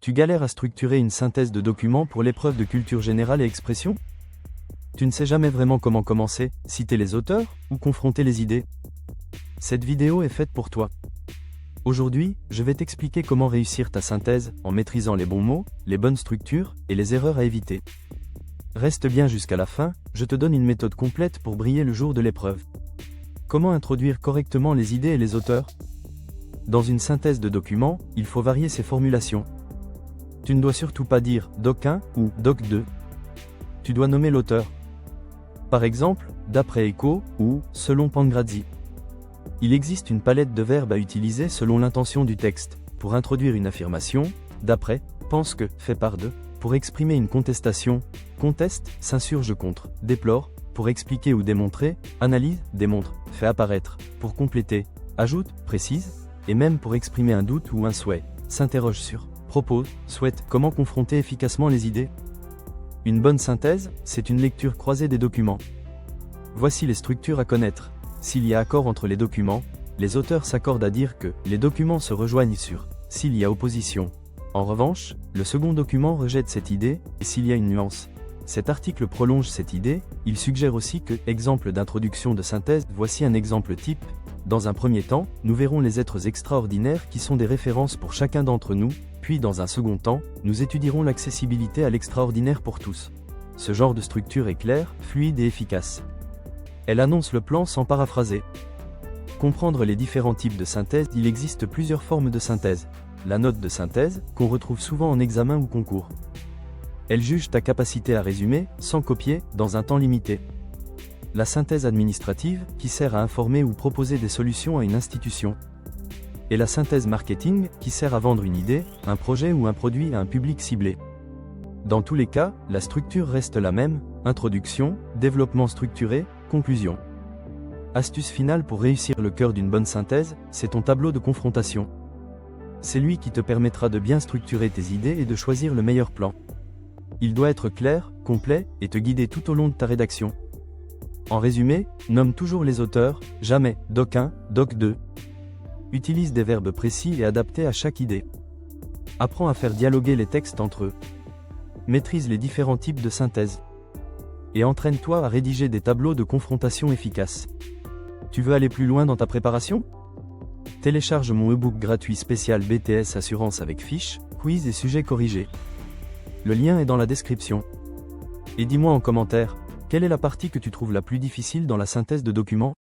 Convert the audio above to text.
Tu galères à structurer une synthèse de documents pour l'épreuve de culture générale et expression? Tu ne sais jamais vraiment comment commencer, citer les auteurs, ou confronter les idées? Cette vidéo est faite pour toi. Aujourd'hui, je vais t'expliquer comment réussir ta synthèse, en maîtrisant les bons mots, les bonnes structures, et les erreurs à éviter. Reste bien jusqu'à la fin, je te donne une méthode complète pour briller le jour de l'épreuve. Comment introduire correctement les idées et les auteurs? Dans une synthèse de documents, il faut varier ses formulations. Tu ne dois surtout pas dire « doc 1 » ou « doc 2 ». Tu dois nommer l'auteur. Par exemple, « d'après Eco » ou « selon Pangrazzi ». Il existe une palette de verbes à utiliser selon l'intention du texte. Pour introduire une affirmation, « d'après »,« pense que »,« fait part de », pour exprimer une contestation, « conteste »,« s'insurge contre »,« déplore », pour expliquer ou démontrer, « analyse »,« démontre »,« fait apparaître », pour compléter, « ajoute »,« précise », et même pour exprimer un doute ou un souhait, « s'interroge sur », propose, souhaite. Comment confronter efficacement les idées? Une bonne synthèse, c'est une lecture croisée des documents. Voici les structures à connaître. S'il y a accord entre les documents, les auteurs s'accordent à dire que les documents se rejoignent sur. S'il y a opposition, en revanche, le second document rejette cette idée, et s'il y a une nuance, cet article prolonge cette idée. Il suggère aussi que, exemple d'introduction de synthèse, voici un exemple type. Dans un premier temps, nous verrons les êtres extraordinaires qui sont des références pour chacun d'entre nous, puis dans un second temps, nous étudierons l'accessibilité à l'extraordinaire pour tous. Ce genre de structure est claire, fluide et efficace. Elle annonce le plan sans paraphraser. Comprendre les différents types de synthèse. Il existe plusieurs formes de synthèse. La note de synthèse, qu'on retrouve souvent en examen ou concours. Elle juge ta capacité à résumer, sans copier, dans un temps limité. La synthèse administrative, qui sert à informer ou proposer des solutions à une institution. Et la synthèse marketing, qui sert à vendre une idée, un projet ou un produit à un public ciblé. Dans tous les cas, la structure reste la même, introduction, développement structuré, conclusion. Astuce finale pour réussir le cœur d'une bonne synthèse, c'est ton tableau de confrontation. C'est lui qui te permettra de bien structurer tes idées et de choisir le meilleur plan. Il doit être clair, complet, et te guider tout au long de ta rédaction. En résumé, nomme toujours les auteurs, jamais doc 1, doc 2. Utilise des verbes précis et adaptés à chaque idée. Apprends à faire dialoguer les textes entre eux. Maîtrise les différents types de synthèse. Et entraîne-toi à rédiger des tableaux de confrontation efficaces. Tu veux aller plus loin dans ta préparation? Télécharge mon e-book gratuit spécial BTS Assurance avec fiches, quiz et sujets corrigés. Le lien est dans la description. Et dis-moi en commentaire, quelle est la partie que tu trouves la plus difficile dans la synthèse de documents?